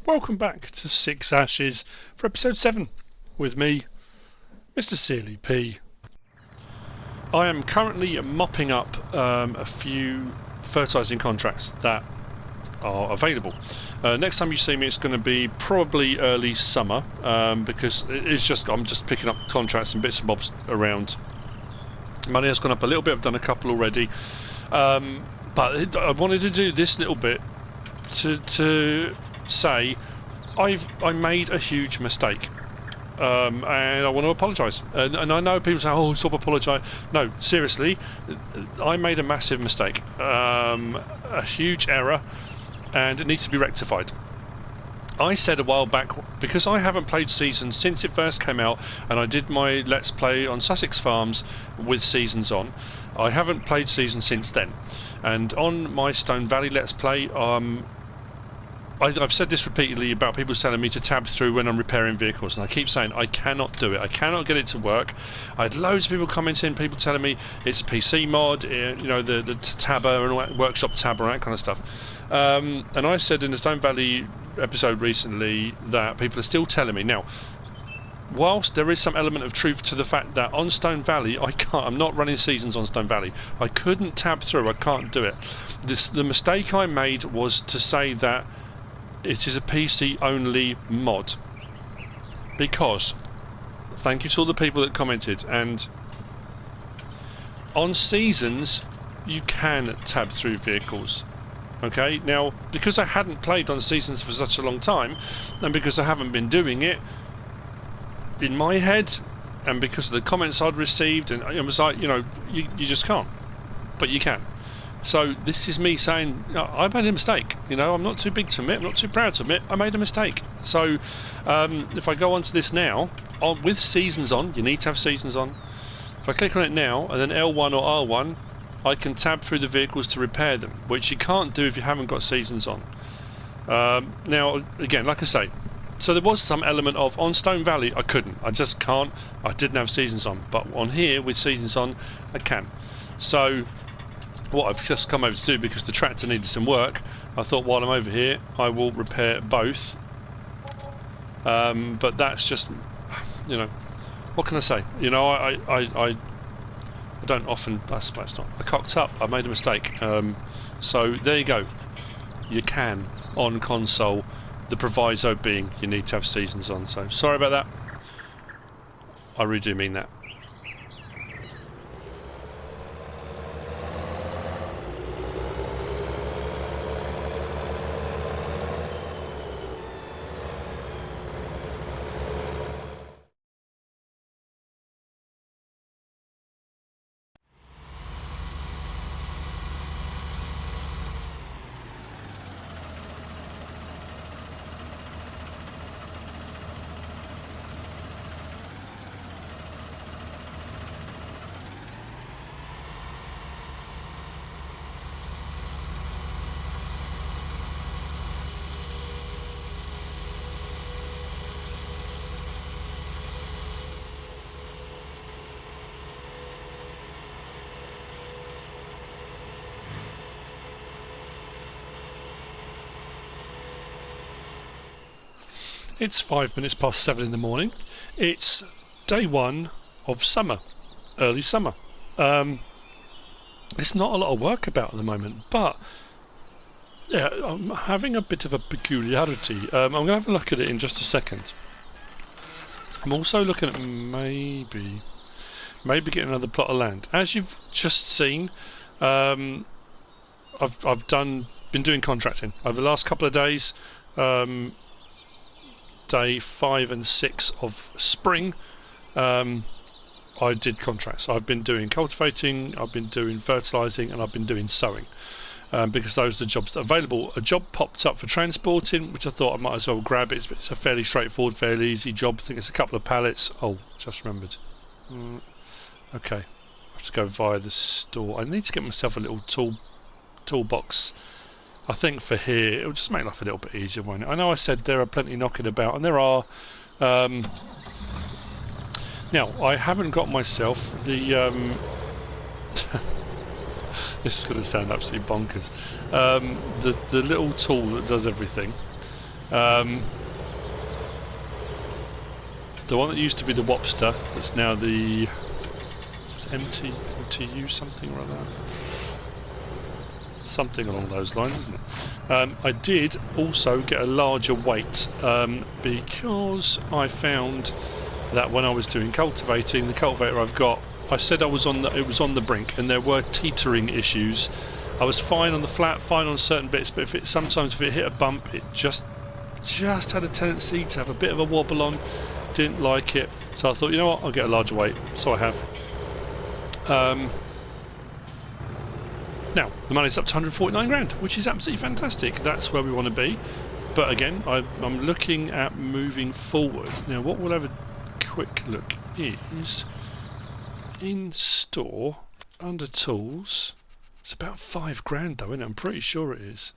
Welcome back to Six Ashes for episode 7 with me, MrSealyp. I am currently mopping up a few fertilising contracts that are available. Next time you see me, it's going to be probably early summer because I'm just picking up contracts and bits and bobs around. Money has gone up a little bit. I've done a couple already, but I wanted to do this little bit to say I made a huge mistake, and I want to apologise. And I know people say, "Oh, stop apologise." No, seriously, I made a massive mistake, a huge error, and it needs to be rectified. I said a while back, because I haven't played Seasons since it first came out, and I did my Let's Play on Sussex Farms with Seasons on. I haven't played Seasons since then, and on my Stone Valley Let's Play, I've said this repeatedly about people telling me to tab through when I'm repairing vehicles, and I keep saying I cannot do it. I cannot get it to work. I had loads of people commenting, people telling me it's a PC mod, you know, the tabber and all that, workshop tabber and that kind of stuff. And I said in the Stone Valley episode recently that people are still telling me. Now, whilst there is some element of truth to the fact that on Stone Valley I'm not running Seasons on Stone Valley. I couldn't tab through, I can't do it. The mistake I made was to say that it is a PC only mod, because thank you to all the people that commented, and on Seasons you can tab through vehicles. Okay, now because I hadn't played on Seasons for such a long time, and because I haven't been doing it, in my head, and because of the comments I'd received, and I was like, you know, you just can't, but you can. So this is me saying, I made a mistake. You know, I'm not too big to admit, I'm not too proud to admit, I made a mistake. So if I go on to this now, with Seasons on, you need to have Seasons on. If I click on it now, and then L1 or R1, I can tab through the vehicles to repair them, which you can't do if you haven't got Seasons on. Now, again, like I say, so there was some element of, on Stone Valley, I couldn't. I just can't. I didn't have Seasons on. But on here, with Seasons on, I can. So what I've just come over to do, because the tractor needed some work, I thought while I'm over here I will repair both, but that's just, you know, what can I say, you know, I don't often, I suppose not, I cocked up, I made a mistake, so there you go, you can on console, the proviso being you need to have Seasons on. So sorry about that, I really do mean that. It's 5 minutes past 7 in the morning. It's day 1 of summer, early summer. It's not a lot of work about at the moment, but yeah, I'm having a bit of a peculiarity. I'm going to have a look at it in just a second. I'm also looking at maybe getting another plot of land. As you've just seen, I've been doing contracting over the last couple of days. Day 5 and 6 of spring, I did contracts. I've been doing cultivating, I've been doing fertilising, and I've been doing sowing, because those are the jobs that are available. A job popped up for transporting, which I thought I might as well grab it. It's a fairly straightforward, fairly easy job. I think it's a couple of pallets. Oh, just remembered. Okay, I have to go via the store. I need to get myself a little toolbox. I think for here, it'll just make life a little bit easier, won't it? I know I said there are plenty knocking about, and there are. Now, I haven't got myself the... this is going to sound absolutely bonkers. The little tool that does everything. The one that used to be the Wopster, that's now the MTU something or other. Something along those lines, isn't it? I did also get a larger weight because I found that when I was doing cultivating, the cultivator I've got, I said it was on the brink, and there were teetering issues. I was fine on the flat, fine on certain bits, but sometimes if it hit a bump, it just had a tendency to have a bit of a wobble on. Didn't like it, so I thought, you know what, I'll get a larger weight. So I have. Now the money's up to 149 grand, which is absolutely fantastic. That's where we want to be. But again, I'm looking at moving forward. Now, what we'll have a quick look is in store under tools. It's about 5 grand though, isn't it? I'm pretty sure it is.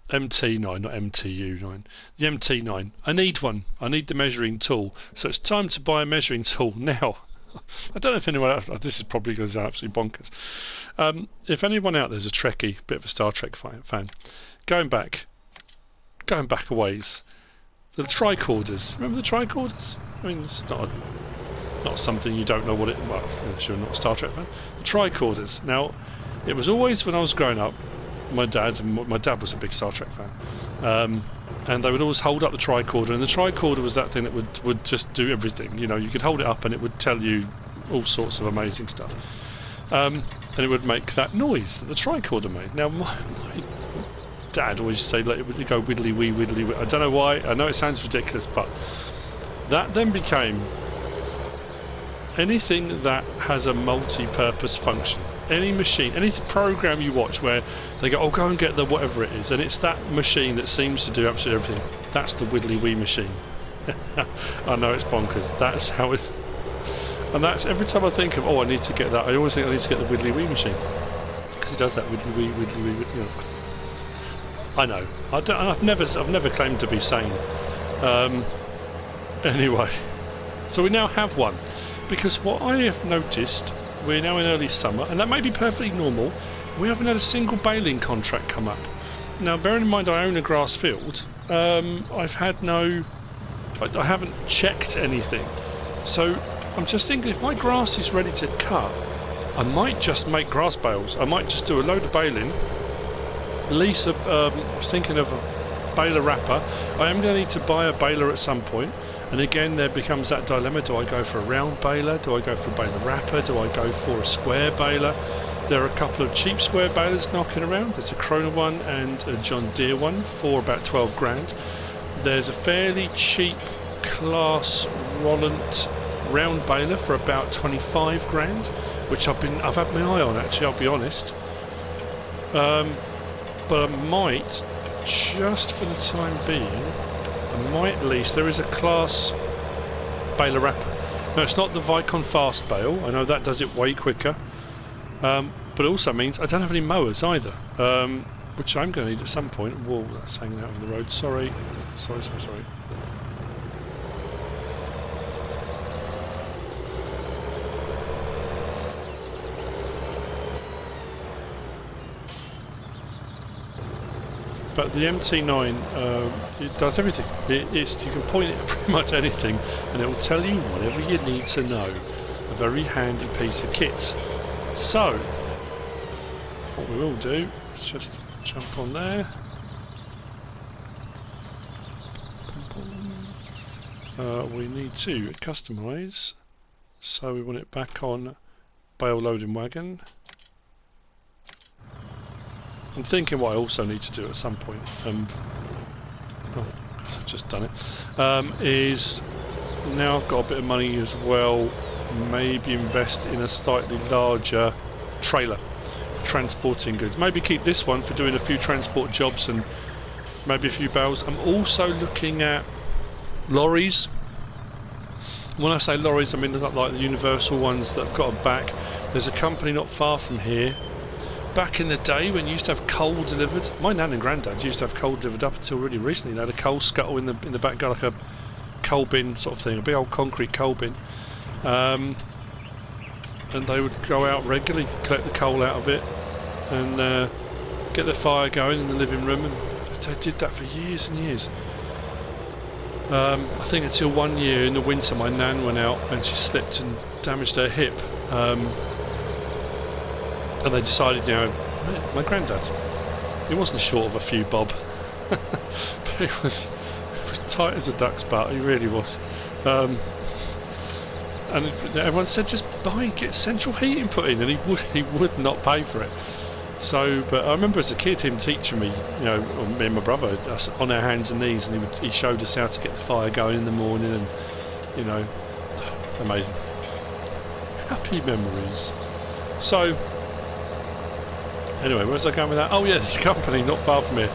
MT9, not MTU9. The MT9. I need one. I need the measuring tool. So it's time to buy a measuring tool now. I don't know if anyone else... This is probably going to sound absolutely bonkers. If anyone out there's a Trekkie, bit of a Star Trek fan, going back a ways, the tricorders. Remember the tricorders? I mean, it's not something you don't know what it... Well, if you're not a Star Trek fan. The tricorders. Now, it was always when I was growing up, my dad was a big Star Trek fan, and they would always hold up the tricorder, and the tricorder was that thing that would just do everything. You know, you could hold it up and it would tell you all sorts of amazing stuff, and it would make that noise that the tricorder made. Now my dad always used to say, like, it would go widdly wee widdly wee. I don't know why. I know it sounds ridiculous, but that then became anything that has a multi-purpose function. Any machine, any program you watch where they go, oh, go and get the whatever it is, and it's that machine that seems to do absolutely everything. That's the Widdly Wee machine. I know it's bonkers. That's how it's... And that's every time I think of, oh, I need to get that, I always think I need to get the Widdly Wee machine. Because it does that Widdly Wee, you know. I know. I've never claimed to be sane. Anyway. So we now have one. Because what I have noticed... We're now in early summer, and that may be perfectly normal. We haven't had a single baling contract come up. Now, bearing in mind I own a grass field, I haven't checked anything. So I'm just thinking, if my grass is ready to cut, I might just make grass bales. I might just do a load of baling, lease I was thinking of a baler wrapper. I am going to need to buy a baler at some point. And again, there becomes that dilemma: do I go for a round baler? Do I go for a baler wrapper? Do I go for a square baler? There are a couple of cheap square balers knocking around. There's a Krona one and a John Deere one for about 12 grand. There's a fairly cheap Class Rollant round baler for about 25 grand, which I've had my eye on, actually, I'll be honest. But I might, just for the time being, at least, there is a Class baler wrapper. No, it's not the Vicon Fast Bale. I know that does it way quicker. But it also means I don't have any mowers either, which I'm going to need at some point. Whoa, that's hanging out on the road. Sorry. But the MT9, it does everything. You can point it at pretty much anything, and it will tell you whatever you need to know. A very handy piece of kit. So, what we will do is just jump on there. We need to customise, so we want it back on bale loading wagon. I'm thinking what I also need to do at some point, I've just done it, is now I've got a bit of money as well, maybe invest in a slightly larger trailer, transporting goods. Maybe keep this one for doing a few transport jobs and maybe a few bales. I'm also looking at lorries. When I say lorries, I mean like the universal ones that have got a back. There's a company not far from here. Back in the day when you used to have coal delivered, my nan and granddad used to have coal delivered up until really recently. They had a coal scuttle in the back, got like a coal bin sort of thing, a big old concrete coal bin, and they would go out regularly, collect the coal out of it, and get the fire going in the living room, and they did that for years and years. I think until one year in the winter my nan went out and she slipped and damaged her hip, and they decided, you know, my granddad, he wasn't short of a few bob, but he was tight as a duck's butt, he really was. And everyone said just get central heating put in, and he would not pay for it. So, but I remember as a kid him teaching me, you know, or me and my brother, us on our hands and knees, and he showed us how to get the fire going in the morning, and you know, amazing, happy memories. So, anyway, where's I going with that? Oh yeah, there's a company not far from here.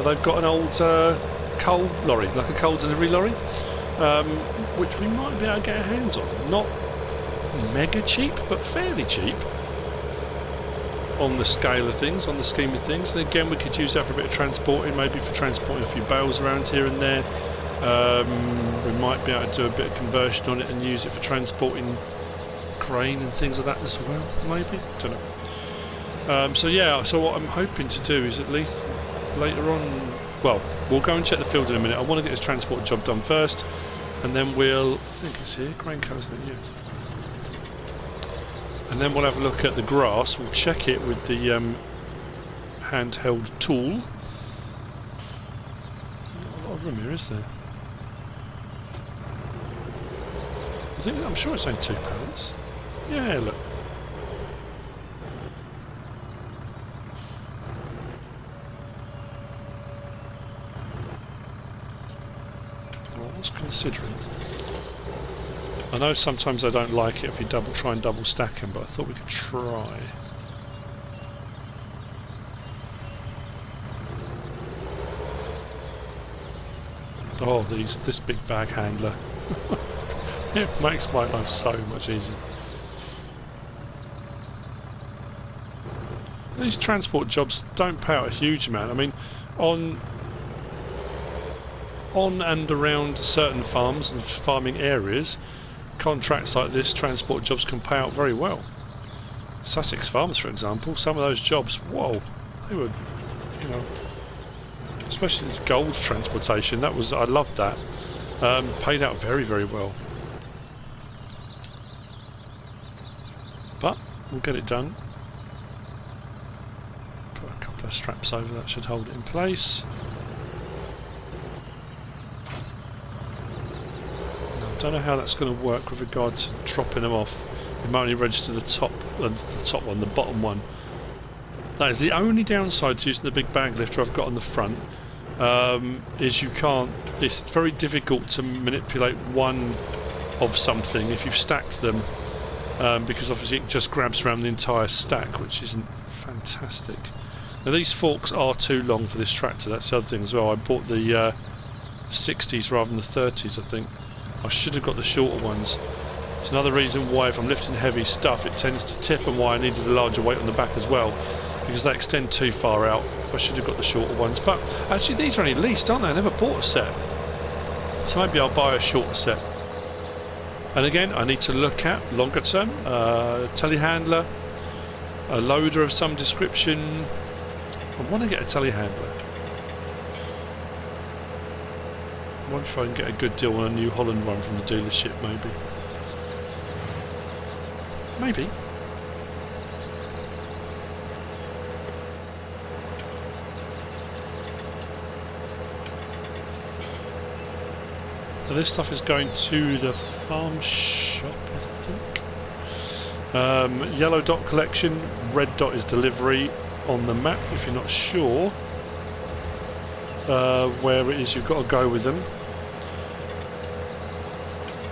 They've got an old coal lorry, like a coal delivery lorry, which we might be able to get our hands on. Not mega cheap, but fairly cheap on the scale of things, on the scheme of things. And again, we could use that for a bit of transporting, maybe for transporting a few bales around here and there. We might be able to do a bit of conversion on it and use it for transporting grain and things like that as well, maybe, don't know. So yeah, so what I'm hoping to do is at least later on, well, we'll go and check the field in a minute. I want to get this transport job done first, and then we'll, I think it's here, grain colours, isn't it? Yeah. And then we'll have a look at the grass. We'll check it with the handheld tool. Not a lot of room here, is there? I'm sure it's only 2 pallets. Yeah, look. Well, I was considering. I know sometimes I don't like it if you try and double stack them, but I thought we could try. Oh, this big bag handler. It makes my life so much easier. These transport jobs don't pay out a huge amount. I mean, on and around certain farms and farming areas, contracts like this, transport jobs, can pay out very well. Sussex Farms, for example, some of those jobs, whoa, they were, you know, especially this gold transportation, I loved that. Paid out very, very well. But we'll get it done. Put a couple of straps over, that should hold it in place. I don't know how that's going to work with regard to dropping them off. You might only register the top one, the bottom one. That is the only downside to using the big bag lifter I've got on the front. Is you can't. It's very difficult to manipulate one of something if you've stacked them, because obviously it just grabs around the entire stack, which isn't fantastic. Now these forks are too long for this tractor. That's the other thing as well. I bought the 60s rather than the 30s, I think. I should have got the shorter ones. It's another reason why if I'm lifting heavy stuff it tends to tip, and why I needed a larger weight on the back as well, because they extend too far out. I should have got the shorter ones, but actually these are only leased, aren't they? I never bought a set, so maybe I'll buy a shorter set. And again, I need to look at longer term, telehandler, a loader of some description. I want to get a telehandler. I wonder if I can get a good deal on a New Holland one from the dealership, maybe. Maybe. So this stuff is going to the farm shop, I think. Yellow dot collection, red dot is delivery on the map if you're not sure where it is you've got to go with them.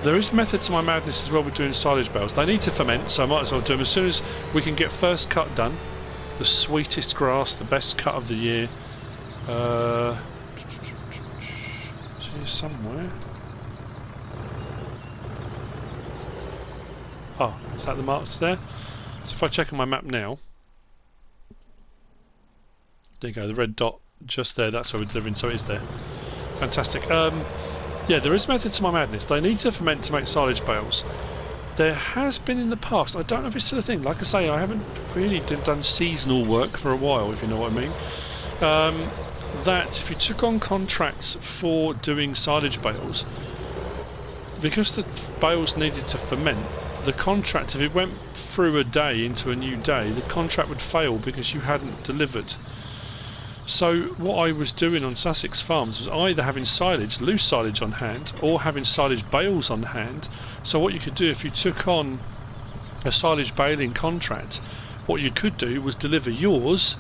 There is method to my madness as well with doing silage bales. They need to ferment, so I might as well do them as soon as we can get first cut done. The sweetest grass, the best cut of the year. It's here somewhere. Oh, is that the marks there? So if I check on my map now, there you go, the red dot just there, that's where we're delivering, so it is there. Fantastic. Yeah, there is method to my madness. They need to ferment to make silage bales. There has been in the past, I don't know if it's still a thing, like I say, I haven't really done seasonal work for a while, if you know what I mean, that if you took on contracts for doing silage bales, because the bales needed to ferment, the contract, if it went through a day into a new day, the contract would fail because you hadn't delivered. So what I was doing on Sussex farms was either having silage, loose silage on hand, or having silage bales on hand. So what you could do if you took on a silage baling contract, what you could do was deliver yours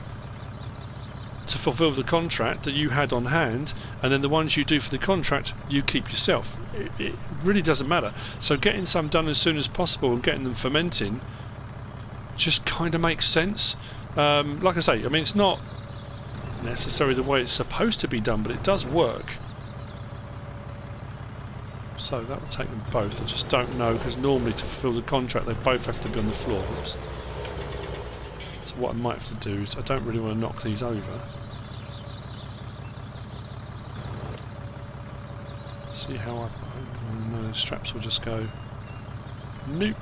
to fulfill the contract that you had on hand, and then the ones you do for the contract you keep yourself. It really doesn't matter. So getting some done as soon as possible and getting them fermenting just kind of makes sense. Like I say, I mean, it's not necessarily the way it's supposed to be done, but it does work. So that will take them both. I just don't know, because normally to fulfill the contract they both have to be on the floor. Oops. So what I might have to do is, I don't really want to knock these over. See how I... No, the straps will just go... Nope.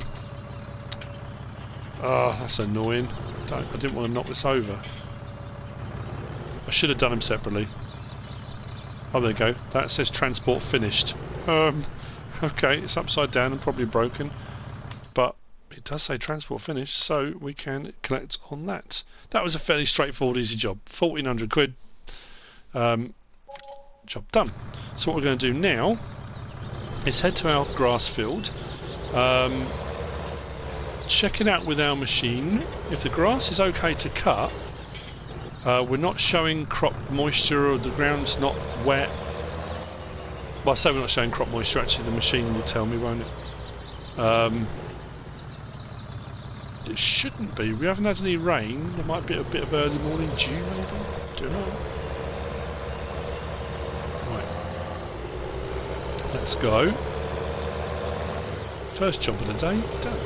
Ah, oh, that's annoying. I didn't want to knock this over. I should have done them separately. Oh, there you go. That says transport finished. Okay, it's upside down and probably broken, but it does say transport finished, so we can collect on that. That was a fairly straightforward, easy job. 1,400 quid. Job done. So what we're going to do now is head to our grass field. Check it out with our machine. If the grass is okay to cut, we're not showing crop moisture or the ground's not wet. Well, I say we're not showing crop moisture, actually the machine will tell me, won't it? It shouldn't be. We haven't had any rain. There might be a bit of early morning dew, maybe? Don't know. Right. Let's go. First job of the day, done.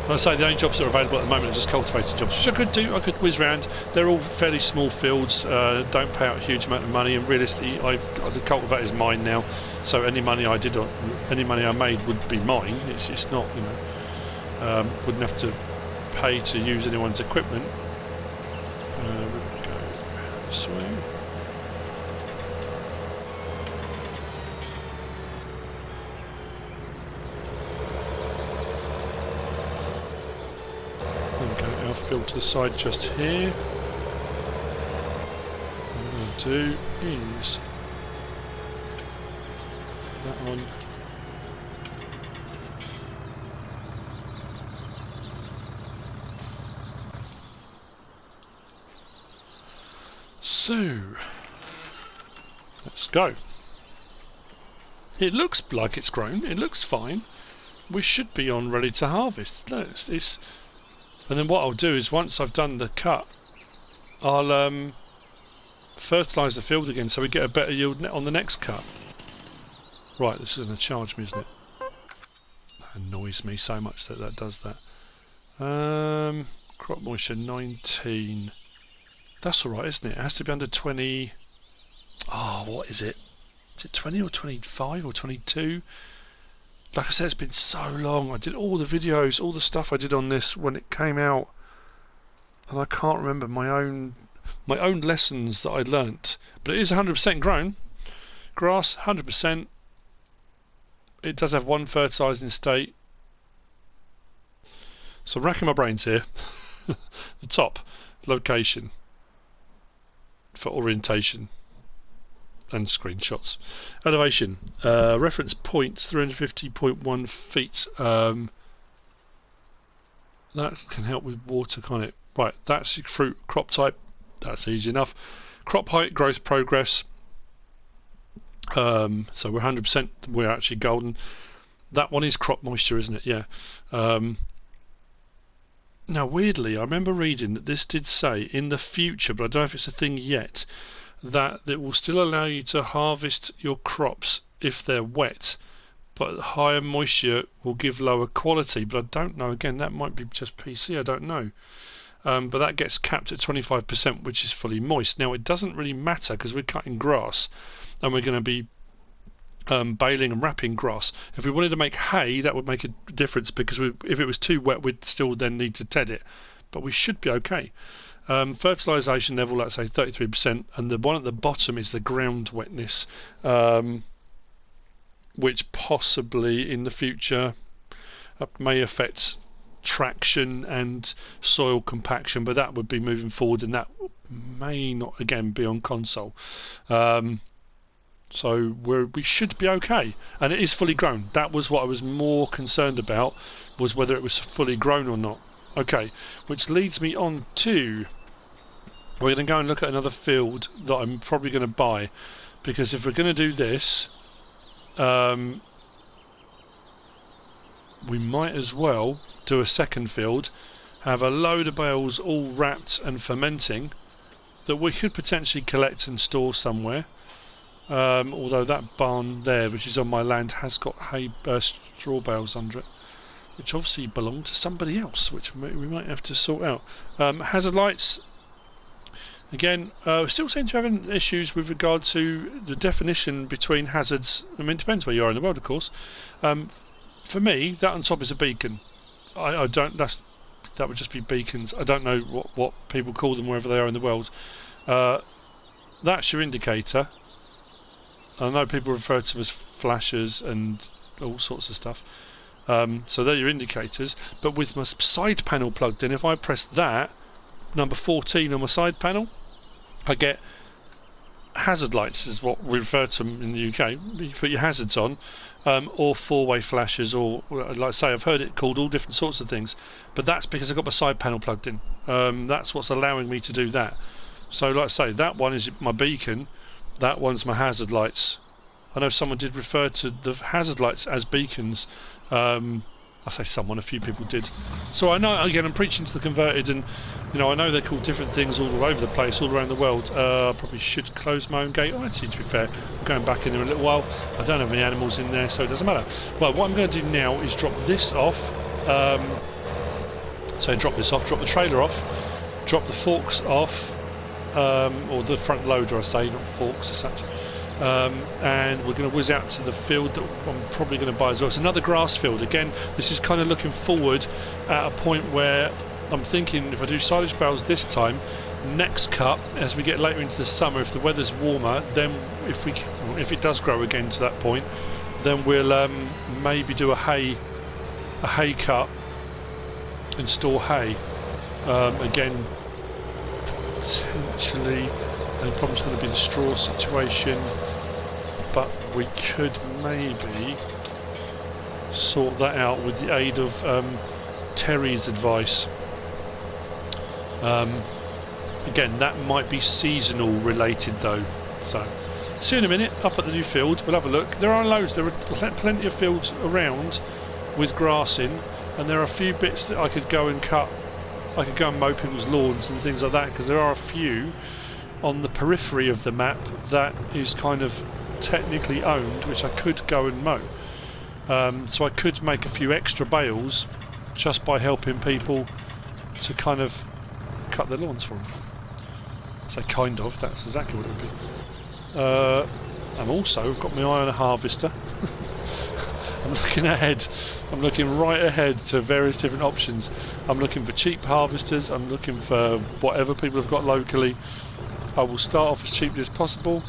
I say the only jobs that are available at the moment are just cultivated jobs, which I could do. I could whiz round. They're all fairly small fields, don't pay out a huge amount of money, and realistically, the cultivator is mine now. So any money I did, any money I made would be mine. It's not, you know, wouldn't have to pay to use anyone's equipment. We'll go this way. Field to the side just here. What I'm going to do is that one. So let's go. It looks like it's grown. It looks fine. We should be on ready to harvest. No, it's and then what I'll do is, once I've done the cut, I'll fertilise the field again so we get a better yield on the next cut. Right, this is going to charge me, isn't it? That annoys me so much that that does that. Crop moisture 19. That's alright, isn't it? It has to be under 20... Oh, what is it? Is it 20 or 25 or 22? Like I said, it's been so long. I did all the videos, all the stuff I did on this when it came out, and I can't remember my own lessons that I learnt. But it is 100% grown. Grass, 100%. It does have one fertilising state. So I'm racking my brains here. The top location for orientation and screenshots. Elevation, reference point 350.1 feet. That can help with water, can't it? Right, that's your fruit crop type. That's easy enough. Crop height, growth progress. So we're 100%. We're actually golden. That one is crop moisture, isn't it? Yeah. Now, weirdly, I remember reading that this did say in the future, but I don't know if it's a thing yet, that it will still allow you to harvest your crops if they're wet, but higher moisture will give lower quality. But I don't know, again, that might be just PC, I don't know. But that gets capped at 25%, which is fully moist. Now, it doesn't really matter because we're cutting grass and we're going to be baling and wrapping grass. If we wanted to make hay, that would make a difference, because if it was too wet, we'd still then need to ted it. But we should be okay. Fertilisation level, let's say 33%, and the one at the bottom is the ground wetness, which possibly in the future may affect traction and soil compaction, but that would be moving forward, and that may not again be on console. So we should be okay, and it is fully grown. That was what I was more concerned about, was whether it was fully grown or not. Okay, which leads me on to, we're going to go and look at another field that I'm probably going to buy, because if we're going to do this, we might as well do a second field, have a load of bales all wrapped and fermenting that we could potentially collect and store somewhere. Although that barn there, which is on my land, has got hay straw bales under it, which obviously belong to somebody else, which we might have to sort out. Hazard lights, again, we still seem to have issues with regard to the definition between hazards. I mean, it depends where you are in the world, of course. For me, that on top is a beacon. I don't. That would just be beacons. I don't know what people call them wherever they are in the world. That's your indicator. I know people refer to them as flashers and all sorts of stuff. So they're your indicators. But with my side panel plugged in, if I press that, number 14 on my side panel, I get hazard lights, is what we refer to them in the UK. You put your hazards on, or four-way flashes, or like I say, I've heard it called all different sorts of things. But that's because I've got my side panel plugged in. That's what's allowing me to do that. So like I say, that one is my beacon. That one's my hazard lights. I know someone did refer to the hazard lights as beacons. I say someone, a few people did. So I know, again, I'm preaching to the converted, and you know, I know they're called different things all over the place, all around the world. I probably should close my own gate. Oh, actually, to be fair, I'm going back in there in a little while. I don't have any animals in there, so it doesn't matter. Well, what I'm going to do now is drop this off. So drop this off, drop the trailer off, drop the forks off, or the front loader, I say, not forks as such. And we're going to whiz out to the field that I'm probably going to buy as well. It's another grass field. Again, this is kind of looking forward at a point where I'm thinking, if I do silage bales this time, next cut, as we get later into the summer, if the weather's warmer, then if it does grow again to that point, then we'll maybe do a hay cut and store hay. Again, potentially, the problem's going to be the straw situation, but we could maybe sort that out with the aid of Terry's advice. Again, that might be seasonal related though. So, see you in a minute. Up at the new field, we'll have a look. There are loads. There are plenty of fields around with grass in, and there are a few bits that I could go and cut. I could go and mow people's lawns and things like that, because there are a few on the periphery of the map that is kind of technically owned, which I could go and mow. So I could make a few extra bales just by helping people to kind of cut their lawns for them. So kind of, that's exactly what it would be. And also, I've got my eye on a harvester. I'm looking ahead. I'm looking right ahead to various different options. I'm looking for cheap harvesters. I'm looking for whatever people have got locally. I will start off as cheaply as possible.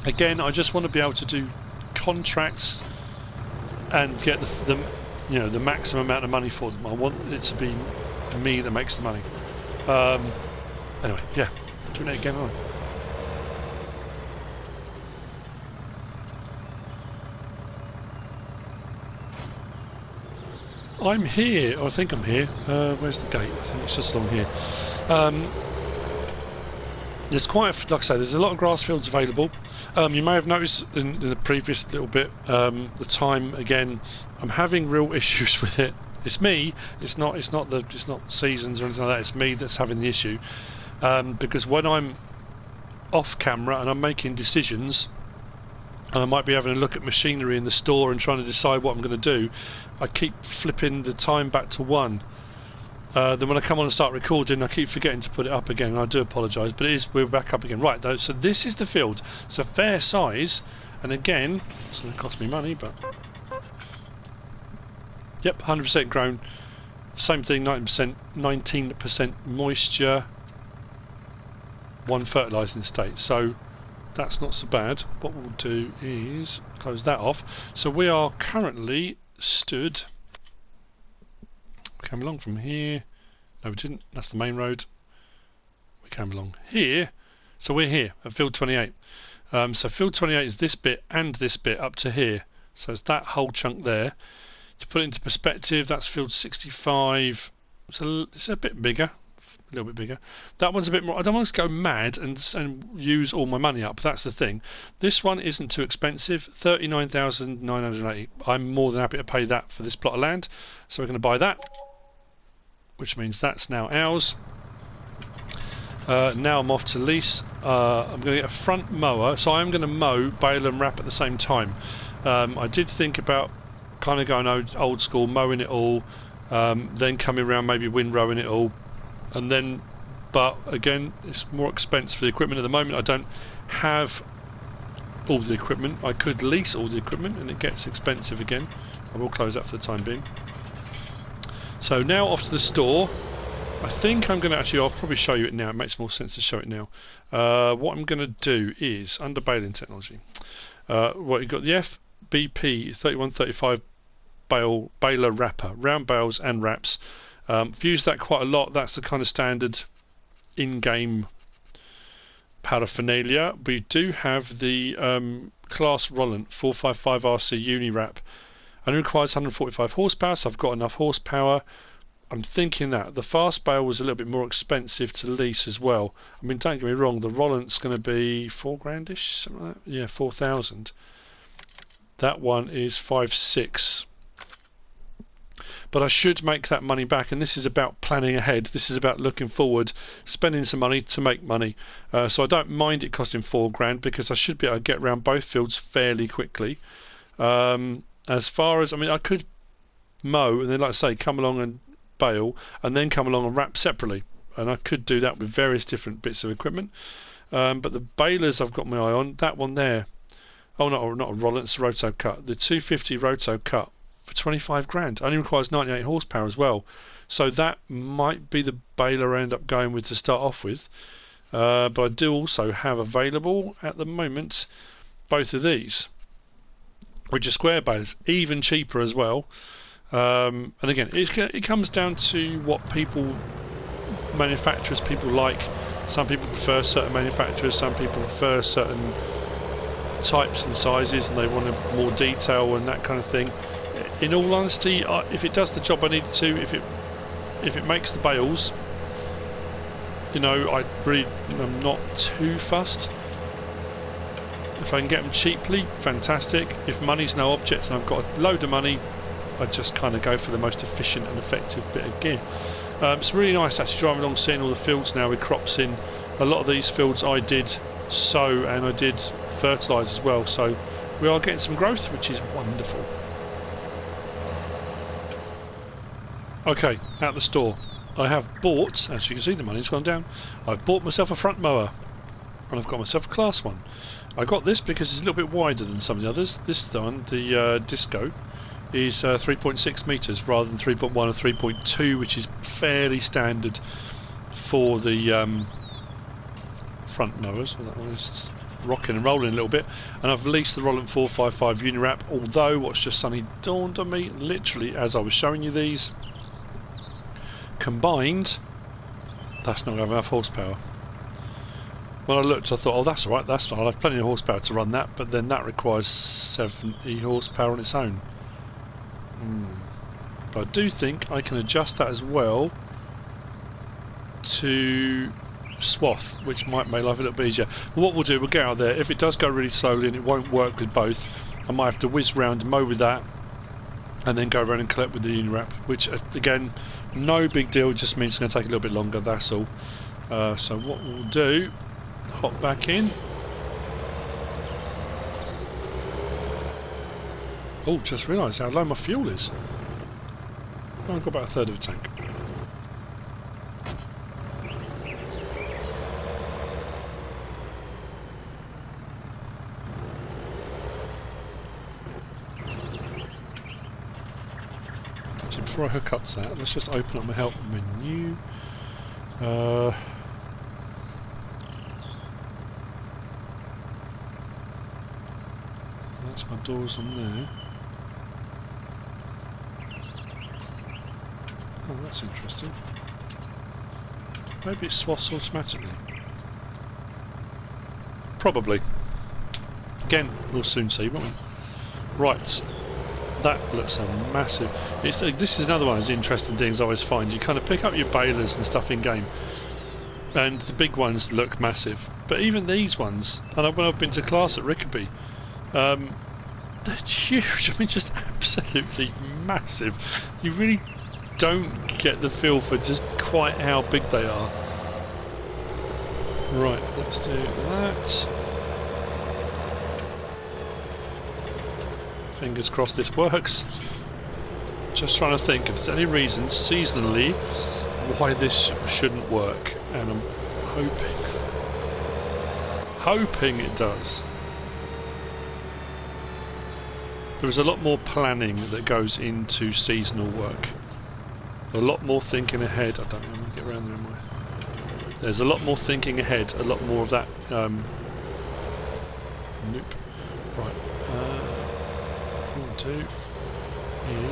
Again, I just want to be able to do contracts and get the maximum amount of money for them. I want it to be me that makes the money. Anyway, yeah, doing it again, aren't I? I'm here. I think I'm here. Where's the gate? I think it's just along here. There's quite, like I say, there's a lot of grass fields available. You may have noticed in the previous little bit, the time again. I'm having real issues with it. It's me. It's not seasons or anything like that. It's me that's having the issue. Because when I'm off camera and I'm making decisions, and I might be having a look at machinery in the store and trying to decide what I'm going to do, I keep flipping the time back to 1. Then when I come on and start recording, I keep forgetting to put it up again. I do apologise, but we're back up again. Right, though, so this is the field. It's a fair size, And again, it's going to cost me money, but yep, 100% grown. Same thing, 19% moisture, 1 fertilising state. So that's not so bad. What we'll do is close that off. So we are currently stood. We came along from here. No, we didn't. That's the main road. We came along here. So we're here at field 28. So field 28 is this bit and this bit up to here. So it's that whole chunk there. To put it into perspective, that's field 65. It's a bit bigger, a little bit bigger. That one's a bit more. I don't want to go mad and use all my money up. That's the thing. This one isn't too expensive. 39,980. I'm more than happy to pay that for this plot of land. So we're going to buy that, which means that's now ours. Now I'm off to lease. I'm going to get a front mower, so I'm going to mow, bale and wrap at the same time. I did think about kind of going old school, mowing it all, then coming around maybe windrowing it all, and then, but again, it's more expensive for the equipment at the moment. I don't have all the equipment. I could lease all the equipment and it gets expensive again. I will close that for the time being. So now off to the store. I think I'm going to actually, I'll probably show you it now. It makes more sense to show it now. What I'm going to do is, under baling technology, what you've got the FBP 3135 baler wrapper, round bales and wraps. I've used that quite a lot. That's the kind of standard in-game paraphernalia. We do have the class Rollant 455 RC Unirap, and it requires 145 horsepower, so I've got enough horsepower. I'm thinking that the fast bale was a little bit more expensive to lease as well. I mean, don't get me wrong, the Rollant's going to be $4,000-ish, something like that. Yeah, 4,000. That one is 5,600. But I should make that money back, and this is about planning ahead. This is about looking forward, spending some money to make money. So I don't mind it costing $4,000 because I should be able to get around both fields fairly quickly. As far as, I mean, I could mow and then, like I say, come along and bale and then come along and wrap separately, and I could do that with various different bits of equipment. But the balers I've got my eye on, that one there. Oh, not a Rollant, it's a Roto Cut. The 250 Roto Cut for $25,000. Only requires 98 horsepower as well. So that might be the baler I end up going with to start off with. But I do also have available at the moment both of these, which are square balers, even cheaper as well. And again, it comes down to what manufacturers people like. Some people prefer certain manufacturers, some people prefer certain types and sizes, and they want more detail and that kind of thing. In all honesty, if it does the job I need it to, if it makes the bales, you know, I'm not too fussed. If I can get them cheaply, fantastic. If money's no object and I've got a load of money, I just kind of go for the most efficient and effective bit of gear. It's really nice actually driving along, seeing all the fields now with crops in. A lot of these fields I did sow and I did fertilise as well, so we are getting some growth, which is wonderful. Okay, at the store, I have bought, as you can see the money's gone down, I've bought myself a front mower and I've got myself a class 1. I got this because it's a little bit wider than some of the others. This one, the Disco, is 3.6 metres rather than 3.1 or 3.2, which is fairly standard for the front mowers. Well, that one is rocking and rolling a little bit. And I've leased the Rollant 455 Unirap, although what's just suddenly dawned on me, literally as I was showing you these, combined, that's not going to have enough horsepower. When I looked, I thought, oh, that's alright, that's fine, I'll have plenty of horsepower to run that, but then that requires 70 horsepower on its own. But I do think I can adjust that as well to swath, which might make life a little bit easier. But what we'll do, we'll get out there. If it does go really slowly and it won't work with both, I might have to whiz round and mow with that and then go around and collect with the Unirap, which again, no big deal, just means it's going to take a little bit longer, that's all. So what we'll do, hop back in. Oh, just realised how low my fuel is. Oh, I've got about a third of a tank. before I hook up to that, let's just open up my help menu. That's my doors on there. Oh, that's interesting. Maybe it swaths automatically. Probably. Again, we'll soon see, won't we? Right. That looks a massive... this is another one of those interesting things I always find. You kind of pick up your balers and stuff in game, and the big ones look massive. But even these ones, and when I've been to class at Rickaby, they're huge. I mean, just absolutely massive. You really don't get the feel for just quite how big they are. Right, let's do that. Fingers crossed this works. Just trying to think if there's any reason seasonally why this shouldn't work, and I'm hoping it does. There is a lot more planning that goes into seasonal work. A lot more thinking ahead. I don't know, I'm going to get around there, am I? There's a lot more thinking ahead, a lot more of that. Nope. Right. What I'll do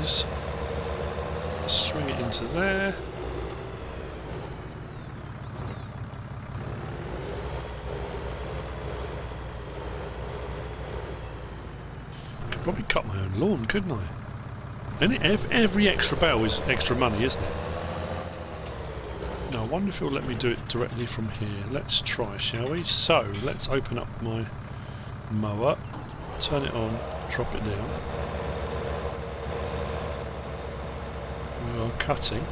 is swing it into there. I could probably cut my own lawn, couldn't I? Every extra bale is extra money, isn't it? Now, I wonder if it'll let me do it directly from here. Let's try, shall we? So, let's open up my mower, turn it on, drop it down. We are cutting.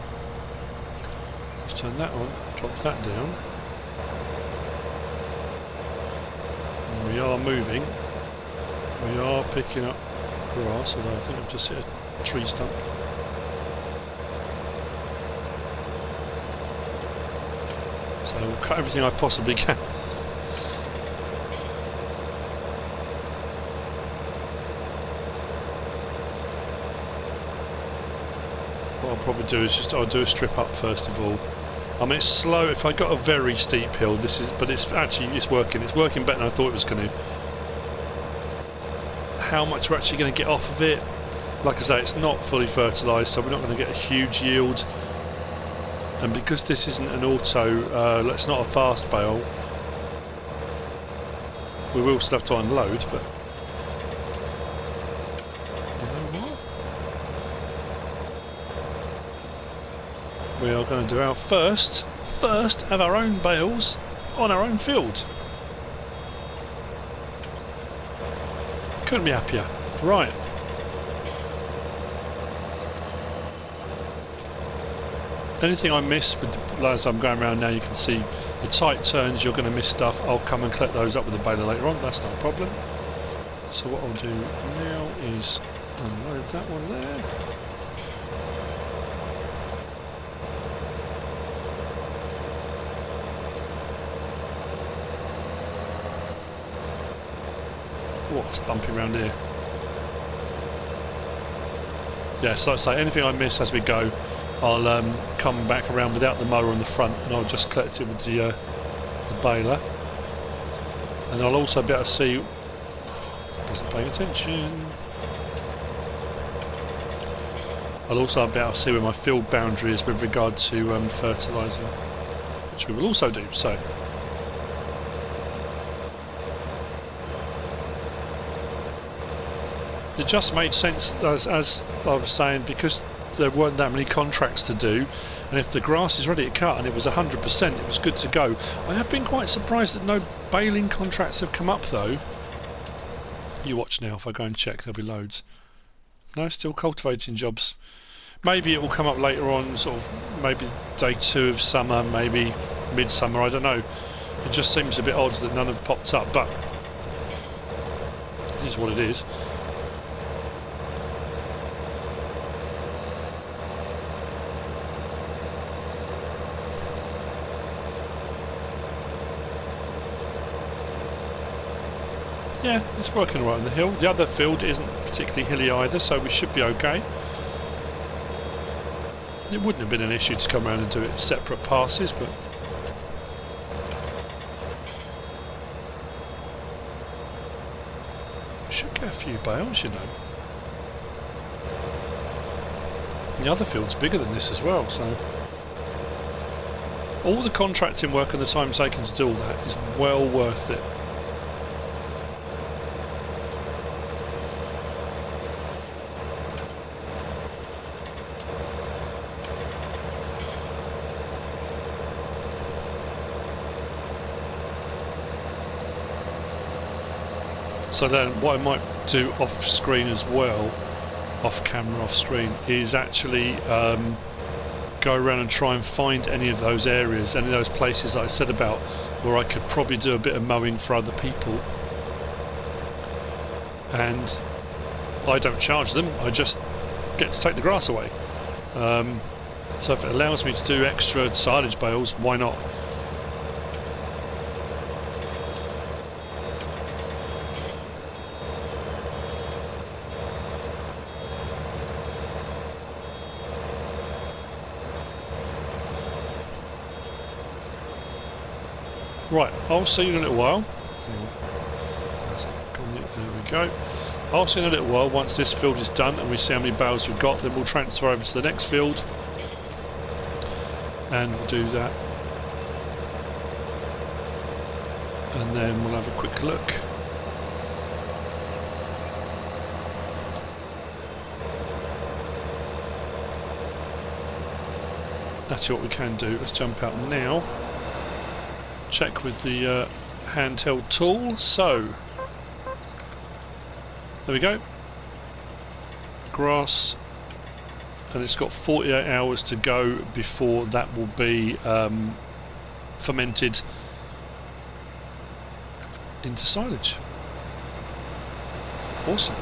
Let's turn that on, drop that down. And we are moving. We are picking up grass, although I think I've just hit a tree stump. So I'll cut everything I possibly can. What I'll probably do is I'll do a strip up first of all. I mean, it's slow. If I got a very steep hill, but it's working. It's working better than I thought it was going to. How much we're actually going to get off of it? Like I say, it's not fully fertilised, so we're not going to get a huge yield. And because this isn't an auto, it's not a fast bale, we will still have to unload, but you know what? We are going to do our first of our own bales on our own field. Couldn't be happier. Right. Anything I miss, as I'm going around now, you can see the tight turns, you're going to miss stuff. I'll come and collect those up with the baler later on, that's not a problem. So what I'll do now is unload that one there. What's bumpy around here? Yeah, so like I say, anything I miss as we go, I'll come back around without the mower on the front, and I'll just collect it with the baler. And I'll also be able to see. Wasn't paying attention. I'll also be able to see where my field boundary is with regard to fertilising, which we will also do. So. It just made sense, as I was saying, because there weren't that many contracts to do, and if the grass is ready to cut and it was 100%, it was good to go. I have been quite surprised that no baling contracts have come up though. You watch now, if I go and check there'll be loads. No, still cultivating jobs. Maybe it will come up later on, sort of maybe day 2 of summer, maybe midsummer, I don't know. It just seems a bit odd that none have popped up, but it is what it is. Yeah, it's working right on the hill. The other field isn't particularly hilly either, so we should be okay. It wouldn't have been an issue to come around and do it separate passes, but we should get a few bales, you know. The other field's bigger than this as well, so all the contracting work and the time taken to do all that is well worth it. So then what I might do off screen as well, off camera, off screen, is actually go around and try and find any of those areas, any of those places that I said about where I could probably do a bit of mowing for other people. And I don't charge them, I just get to take the grass away. So if it allows me to do extra silage bales, why not? Right, I'll see you in a little while. There we go. I'll see you in a little while once this field is done and we see how many bales we've got. Then we'll transfer over to the next field and we'll do that. And then we'll have a quick look. Actually, what we can do, let's jump out now. Check with the handheld tool. So there we go, grass, and it's got 48 hours to go before that will be fermented into silage. Awesome.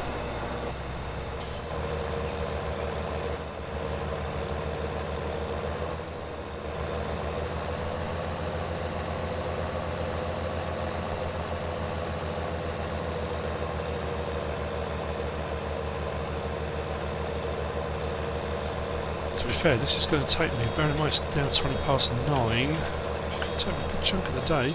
To be fair, this is going to take me, bear in mind it's now 20 past 9, could take me a good chunk of the day.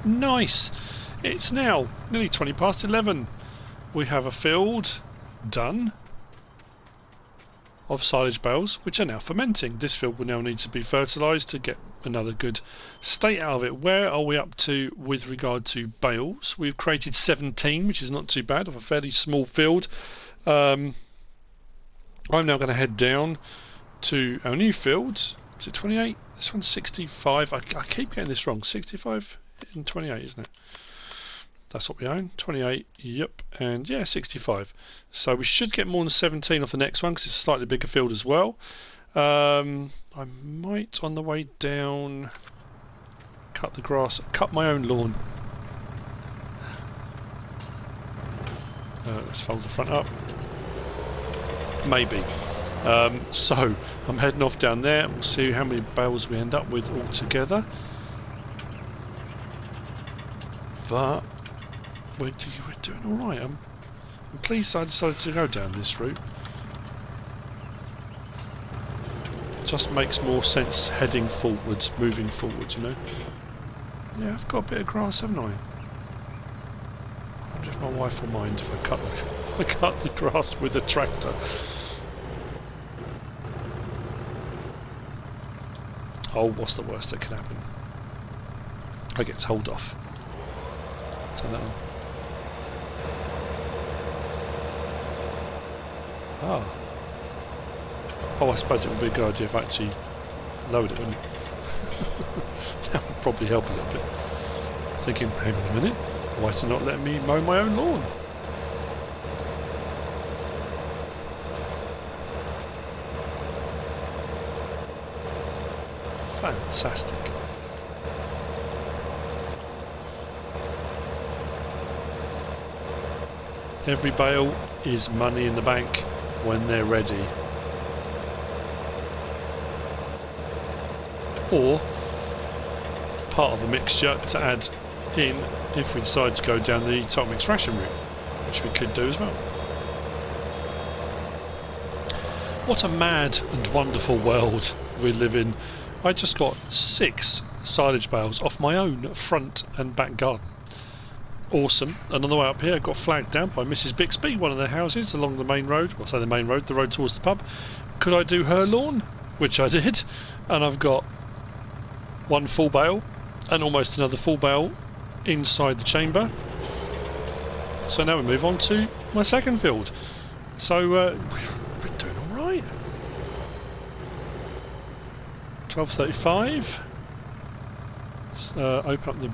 Nice! It's now nearly 20 past 11. We have a field done of silage bales which are now fermenting. This field will now need to be fertilised to get another good state out of it. Where are we up to with regard to bales? We've created 17, which is not too bad, of a fairly small field. I'm now going to head down to our new field. Is it 28? This one's 65. I keep getting this wrong. 65 and 28, isn't it? That's what we own. 28, yep, and yeah, 65. So we should get more than 17 off the next one because it's a slightly bigger field as well. I might, on the way down, cut the grass, cut my own lawn. Let's fold the front up. Maybe. So I'm heading off down there. We'll see how many bales we end up with altogether. But we're doing alright. I'm pleased I decided to go down this route. Just makes more sense heading forwards, moving forwards, you know. Yeah, I've got a bit of grass, haven't I? I wonder if my wife will mind if I cut the grass with a tractor. Oh, what's the worst that can happen? I get told off. Turn that on. Ah. Oh, I suppose it would be a good idea if I actually lowered it, wouldn't it? That would probably help a little bit. Thinking, hang on a minute, why is it not letting me mow my own lawn? Fantastic. Every bale is money in the bank when they're ready. Or part of the mixture to add in if we decide to go down the top mix ration route, which we could do as well. What a mad and wonderful world we live in. I just got 6 silage bales off my own front and back garden. Awesome. And on the way up here I got flagged down by Mrs Bixby, one of their houses along the main road. Well, I say the main road, the road towards the pub. Could I do her lawn? Which I did. And I've got 1 full bale and almost another full bale inside the chamber. So now we move on to my second field. So we're doing alright. 12:35. Open up the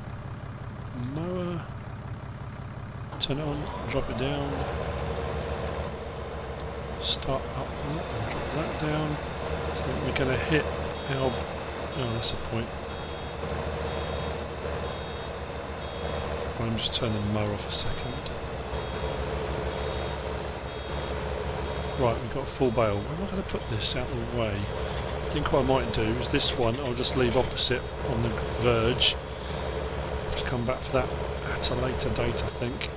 mower, turn it on, drop it down, start up and drop that down. So we're going to hit our... oh, that's the point. I'm just turning the mower off a second. Right, we've got a full bale. Where am I going to put this out of the way? I think what I might do is this one I'll just leave opposite on the verge. Just come back for that at a later date, I think.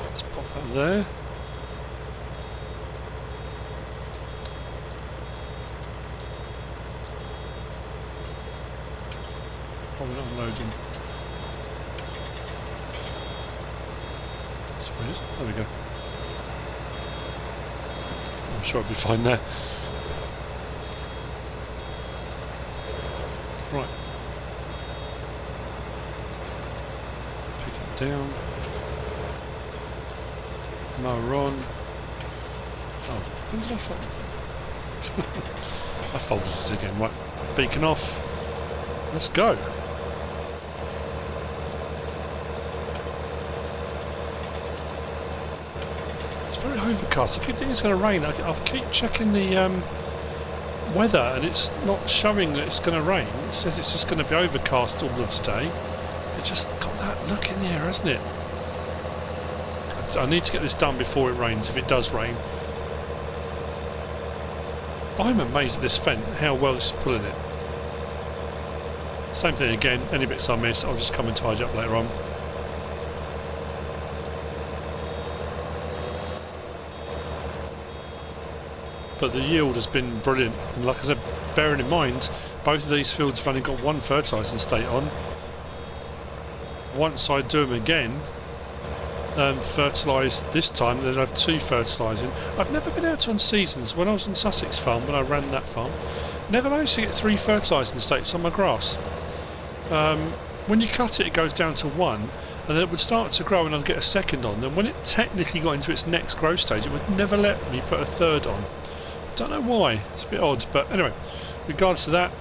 Let's pop that there. Probably not unloading. There we go. I'm sure I'll be fine there. Right. Pick it down. Mower on. Oh, when did I fold? I folded it again. Right. Beacon off. Let's go. Very overcast. I keep thinking it's going to rain. I keep checking the weather and it's not showing that it's going to rain. It says it's just going to be overcast all of today. It just got that look in the air, hasn't it? I need to get this done before it rains, if it does rain. I'm amazed at this Fendt, how well it's pulling it. Same thing again, any bits I miss I'll just come and tidy up later on. But the yield has been brilliant, and like I said, bearing in mind both of these fields have only got 1 fertilising state on. Once I do them again and fertilise this time, then I have 2 fertilising. I've never been able to on seasons. When I was on Sussex farm, when I ran that farm, never managed to get 3 fertilising states on my grass. When you cut it, it goes down to 1, and then it would start to grow and I'd get a second on. Then when it technically got into its next growth stage, it would never let me put a 3rd on. Don't know why, it's a bit odd, but anyway, regards to that,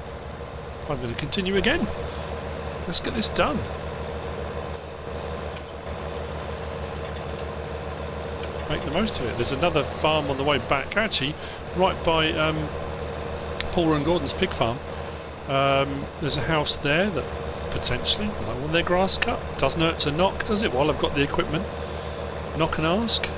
I'm going to continue again. Let's get this done. Make the most of it. There's another farm on the way back, actually, right by Paula and Gordon's pig farm. There's a house there that potentially might want their grass cut. Doesn't hurt to knock, does it, while I've got the equipment? Knock and ask.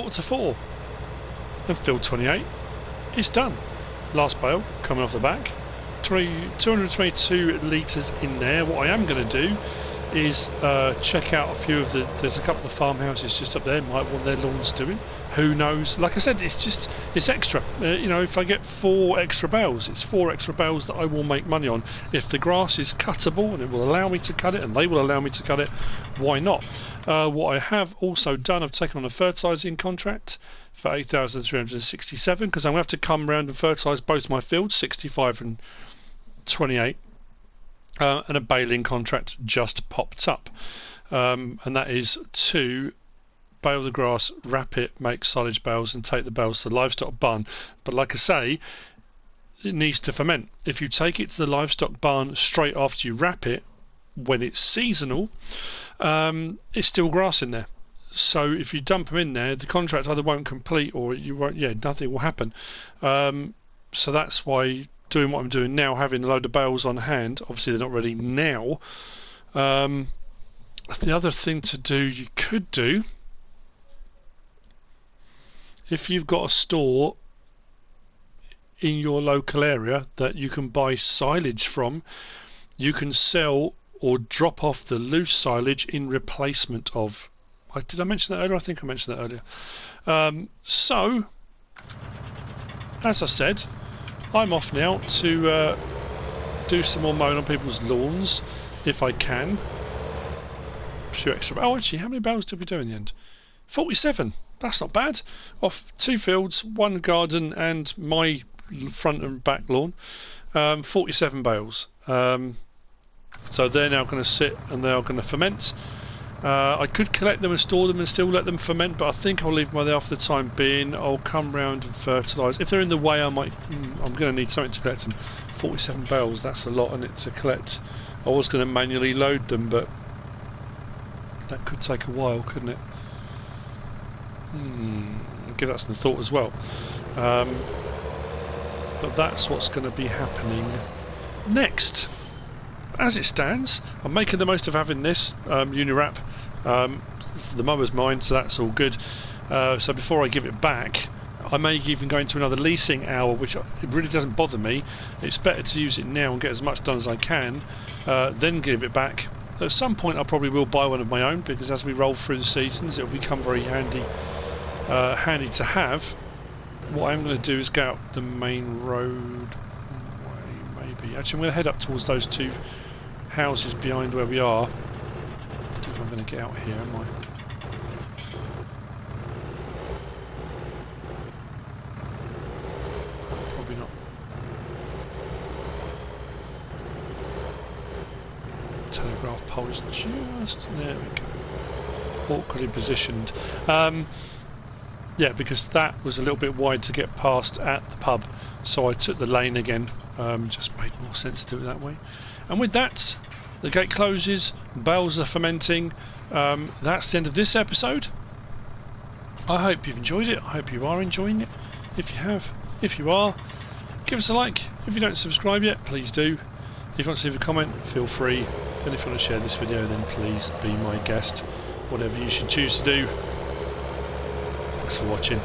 4:45. And field 28 is done. Last bale coming off the back. 222 litres in there. What I am going to do is check out a few of there's a couple of farmhouses just up there, might want their lawns doing. Who knows? Like I said, it's extra. You know, if I get 4 extra bales, it's 4 extra bales that I will make money on. If the grass is cuttable and it will allow me to cut it and they will allow me to cut it, why not? What I have also done, I've taken on a fertilising contract for 8,367 because I'm going to have to come round and fertilise both my fields, 65 and 28. And a baling contract just popped up, and that is to bale the grass, wrap it, make silage bales and take the bales to the livestock barn. But like I say, it needs to ferment. If you take it to the livestock barn straight after you wrap it, when it's seasonal, it's still grass in there. So if you dump them in there, the contract either won't complete or you won't. Yeah, nothing will happen. So that's why doing what I'm doing now, having a load of bales on hand. Obviously they're not ready now. The other thing to do, you could do, if you've got a store in your local area that you can buy silage from, you can sell or drop off the loose silage in replacement of. Did I mention that earlier? I think I mentioned that earlier. So, as I said, I'm off now to do some more mowing on people's lawns, if I can. A few extra. Oh, actually, how many bales did we do in the end? 47. That's not bad. Off 2 fields, 1 garden, and my front and back lawn. 47 bales. So they're now going to sit and they're going to ferment. I could collect them and store them and still let them ferment, but I think I'll leave them there for the time being. I'll come round and fertilise. If they're in the way, I'm going to need something to collect them. 47 bales, that's a lot, and it to collect. I was going to manually load them, but that could take a while, couldn't it? I'll give that some thought as well. But that's what's going to be happening next. As it stands, I'm making the most of having this Unirap. The mother's mine, so that's all good. So before I give it back, I may even go into another leasing hour, which it really doesn't bother me. It's better to use it now and get as much done as I can, then give it back. At some point I probably will buy one of my own, because as we roll through the seasons it will become very handy to have. What I'm going to do is go out the main road way, maybe. Actually, I'm going to head up towards those 2 houses behind where we are. I don't know if I'm going to get out here, am I? Probably not. Telegraph pole is just there. We go. Awkwardly positioned. Yeah, because that was a little bit wide to get past at the pub, so I took the lane again. Just made more sense to do it that way. And with that, the gate closes, bales are fermenting. That's the end of this episode. I hope you've enjoyed it. I hope you are enjoying it. If you have, if you are, give us a like. If you don't subscribe yet, please do. If you want to leave a comment, feel free. And if you want to share this video, then please be my guest. Whatever you should choose to do. Thanks for watching.